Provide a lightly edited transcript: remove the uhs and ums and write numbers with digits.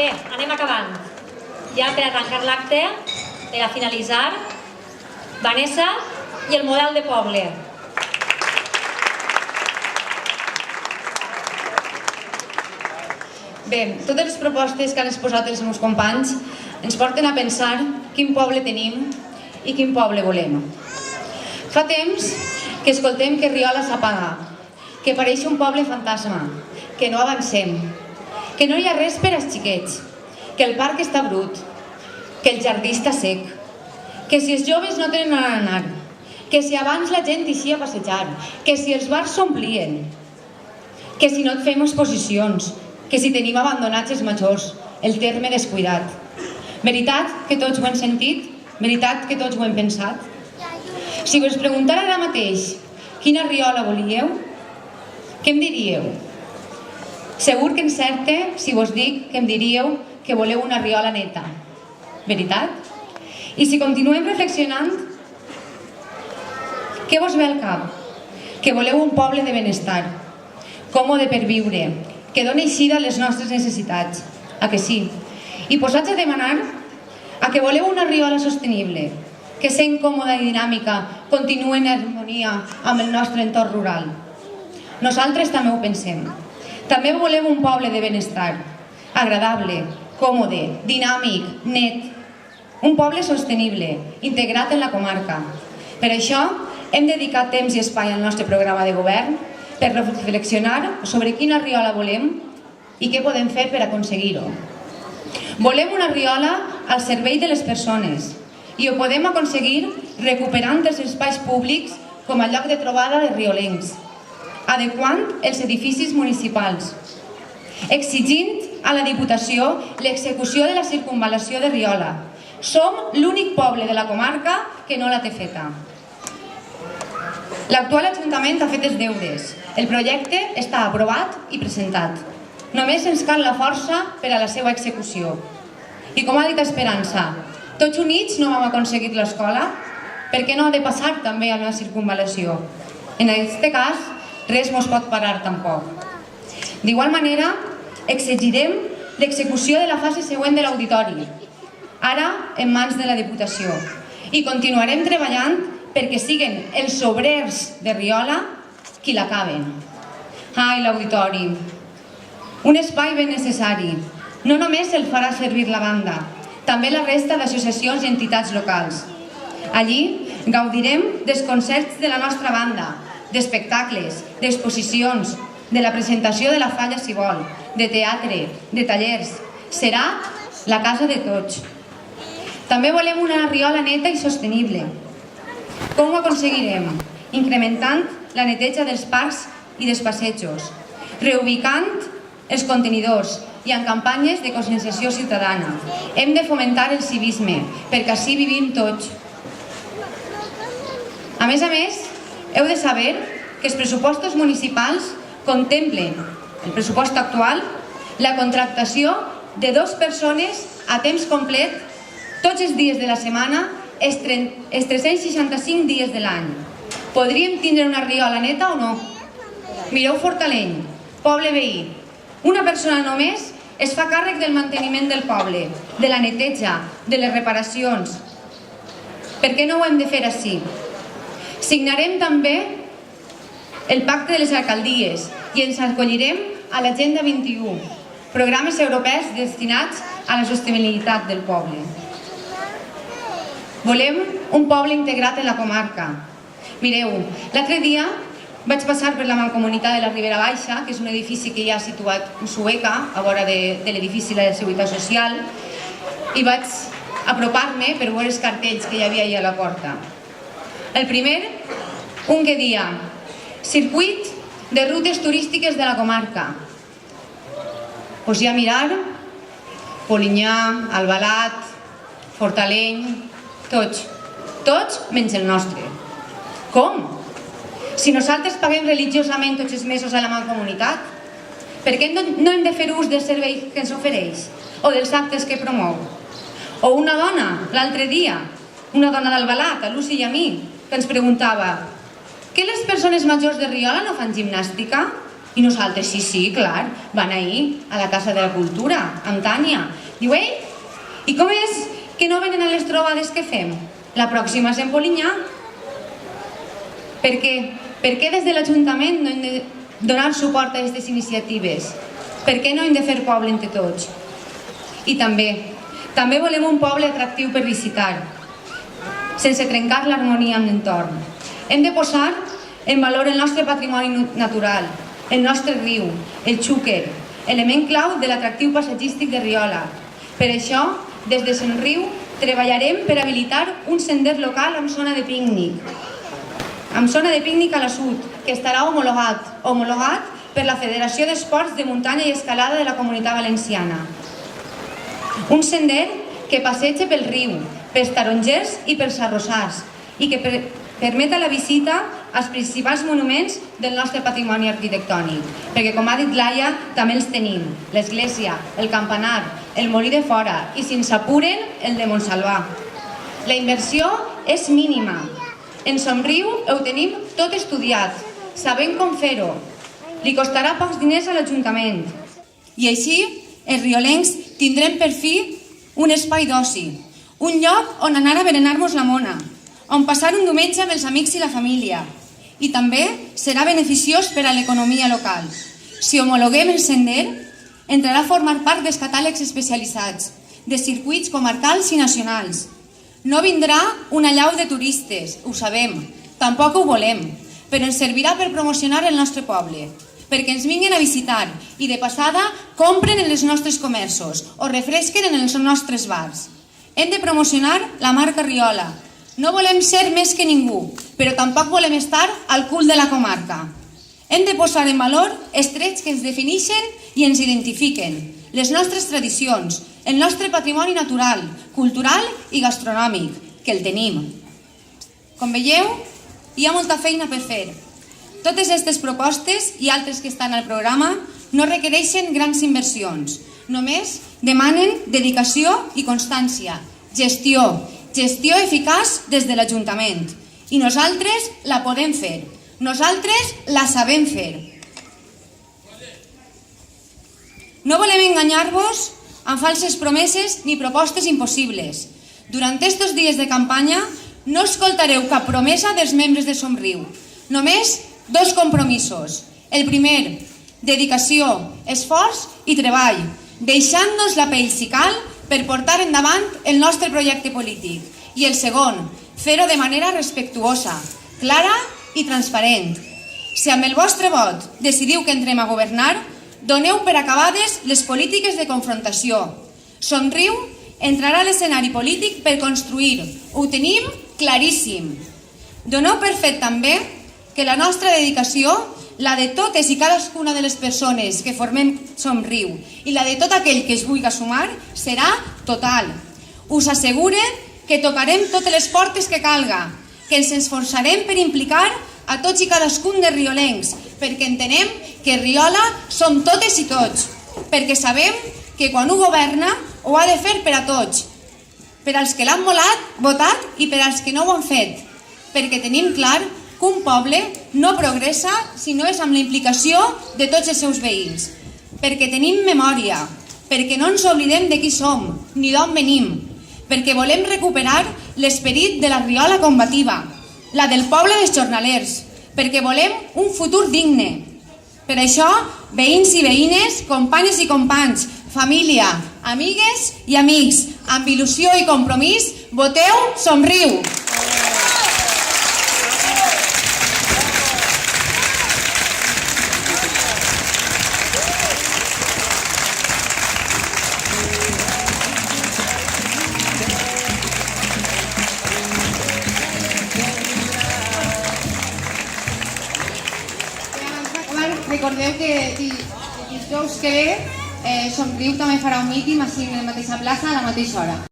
Bé, anem acabant. Ja per arrencar l'acte, per a finalitzar, Vanessa i el model de poble. Bé, totes les propostes que han exposat els meus companys ens porten a pensar quin poble tenim i quin poble volem. Fa temps que escoltem que Riola s'apaga, que pareix un poble fantasma, que no avancem, que no hi ha res per als xiquets, que el parc està brut, que el jardí està sec, que si els joves no tenen on anar, que si abans la gent eixia a passejar, que si els bars s'omplien, que si no et fem exposicions, que si tenim abandonats els majors, el terme descuidat. Veritat que tots ho hem sentit? Veritat que tots ho hem pensat? Si vos preguntara ara mateix quina Riola volíeu, què em diríeu? Segur que encerte si vos dic que em diríeu que voleu una Riola neta. Veritat? I si continuem reflexionant, què vos ve al cap? Que voleu un poble de benestar, còmode per viure, que doni eixida a les nostres necessitats. A que sí? I posats a demanar a que voleu una Riola sostenible, que sent còmoda i dinàmica continuï en harmonia amb el nostre entorn rural. Nosaltres també ho pensem. També volem un poble de benestar, agradable, còmode, dinàmic, net. Un poble sostenible, integrat en la comarca. Per això hem dedicat temps i espai al nostre programa de govern per reflexionar sobre quina Riola volem i què podem fer per aconseguir-ho. Volem una Riola al servei de les persones i ho podem aconseguir recuperant els espais públics com a lloc de trobada de riolencs, adequant els edificis municipals, exigint a la Diputació l'execució de la circunvalació de Riola. Som l'únic poble de la comarca que no la té feta. L'actual Ajuntament ha fet els deures. El projecte està aprovat i presentat. Només ens cal la força per a la seva execució. I com ha dit Esperança, tots units no vam aconseguir l'escola, per què no ha de passar també a la circunvalació? En aquest cas, res mos pot parar tampoc. D'igual manera, exigirem l'execució de la fase següent de l'auditori, ara en mans de la Diputació, i continuarem treballant perquè siguen els obrers de Riola qui l'acaben. Ai, l'auditori, un espai ben necessari. No només el farà servir la banda, també la resta d'associacions i entitats locals. Allí gaudirem dels concerts de la nostra banda, d'espectacles, d'exposicions, de la presentació de la Falla si vol, de teatre, de tallers. Serà la casa de tots. També volem una Riola neta i sostenible. Com ho aconseguirem? Incrementant la neteja dels parcs i dels passejos, reubicant els contenidors i en campanyes de conscienciació ciutadana. Hem de fomentar el civisme, perquè així vivim tots. A més, heu de saber que els pressupostos municipals contemplen, el pressupost actual, la contractació de 2 persones a temps complet tots els dies de la setmana, els 365 dies de l'any. Podríem tindre una Riola neta o no? Mireu Fortaleny, poble veí. Una persona només es fa càrrec del manteniment del poble, de la neteja, de les reparacions. Per què no ho hem de fer així? Signarem també el pacte de les alcaldies i ens acollirem a l'Agenda 21, programes europeus destinats a la sostenibilitat del poble. Volem un poble integrat en la comarca. Mireu, l'altre dia vaig passar per la Mancomunitat de la Ribera Baixa, que és un edifici que hi ha situat a Sueca, a vora de l'edifici de la Seguretat Social, i vaig apropar-me per veure els cartells que hi havia allà a la porta. El primer, un que deia Circuit de rutes turístiques de la comarca. Pues ja mirar, Polinyà, Albalat, Fortaleny, tots menys el nostre. Com? Si nosaltres paguem religiosament tots els mesos a la Mancomunitat, per què no hem de fer ús del servei que ens ofereix o dels actes que promou? O una dona, l'altre dia, una dona d'Albalat, a Lucy i a mi, que ens preguntava: què les persones majors de Riola no fan gimnàstica? I nosaltres, sí, clar, van ahir a la Casa de la Cultura, amb Tània. Diu, ei, i com és que no venen a les trobades que fem? La pròxima és en Polinyà. Per què? Per què des de l'Ajuntament no hem de donar suport a aquestes iniciatives? Per què no hem de fer poble entre tots? I també volem un poble atractiu per visitar, sense trencar l'harmonia amb l'entorn. Hem de posar en valor el nostre patrimoni natural, el nostre riu, el Xúquer, element clau de l'atractiu paisatgístic de Riola. Per això, des de Sant Riu, treballarem per habilitar un sender local amb zona de pícnic. Amb zona de pícnic a la sud, que estarà homologat per la Federació d'Esports de Muntanya i Escalada de la Comunitat Valenciana. Un sender que passeja pel riu, pels tarongers i pels arrossars i que permeta la visita als principals monuments del nostre patrimoni arquitectònic, perquè, com ha dit Laia, també els tenim: l'església, el campanar, el molí de Fora i, si ens apuren, el de Montsalvà. La inversió és mínima. En Somriu ho tenim tot estudiat, sabem com fer-ho. Li costarà pocs diners a l'Ajuntament. I així, els riolencs tindrem per fi un espai d'oci, un lloc on anar a berenar-nos la mona, on passar un diumenge amb els amics i la família. I també serà beneficiós per a l'economia local. Si homologuem el sender, entrarà a formar part dels catàlegs especialitzats, de circuits comarcals i nacionals. No vindrà una llau de turistes, ho sabem, tampoc ho volem, però ens servirà per promocionar el nostre poble, perquè ens vinguin a visitar i de passada compren en els nostres comerços o refresquen en els nostres bars. Hem de promocionar la marca Riola. No volem ser més que ningú, però tampoc volem estar al cul de la comarca. Hem de posar en valor els trets que ens defineixen i ens identifiquen, les nostres tradicions, el nostre patrimoni natural, cultural i gastronòmic, que el tenim. Com veieu, hi ha molta feina per fer. Totes aquestes propostes i altres que estan al programa no requereixen grans inversions, només demanen dedicació i constància, gestió eficaç des de l'Ajuntament. I nosaltres la podem fer, nosaltres la sabem fer. No volem enganyar-vos amb falses promeses ni propostes impossibles. Durant estos dies de campanya no escoltareu cap promesa dels membres de Somriu, només 2 compromisos. El primer, dedicació, esforç i treball, deixant-nos la pell si cal per portar endavant el nostre projecte polític. I el segon, fer-ho de manera respectuosa, clara i transparent. Si amb el vostre vot decidiu que entrem a governar, doneu per acabades les polítiques de confrontació. Somriu entrarà a l'escenari polític per construir. Ho tenim claríssim. Doneu per fet també que la nostra dedicació, la de totes i cadascuna de les persones que formem Somriu i la de tot aquell que es vulgui sumar, serà total. Us assegure que tocarem totes les portes que calga, que ens esforçarem per implicar a tots i cadascun de riolencs, perquè entenem que Riola som totes i tots, perquè sabem que quan ho governa ho ha de fer per a tots, per als que l'han votat i per als que no ho han fet, perquè tenim clar que un poble no progressa si no és amb la implicació de tots els seus veïns, perquè tenim memòria, perquè no ens oblidem de qui som ni d'on venim, perquè volem recuperar l'esperit de la Riola combativa, la del poble dels jornalers, perquè volem un futur digne. Per això, veïns i veïnes, companyes i companys, família, amigues i amics, amb il·lusió i compromís, voteu Somriu! Recordeu que dijous que ve Somriu també farà un míting a la mateixa plaça a la mateixa hora.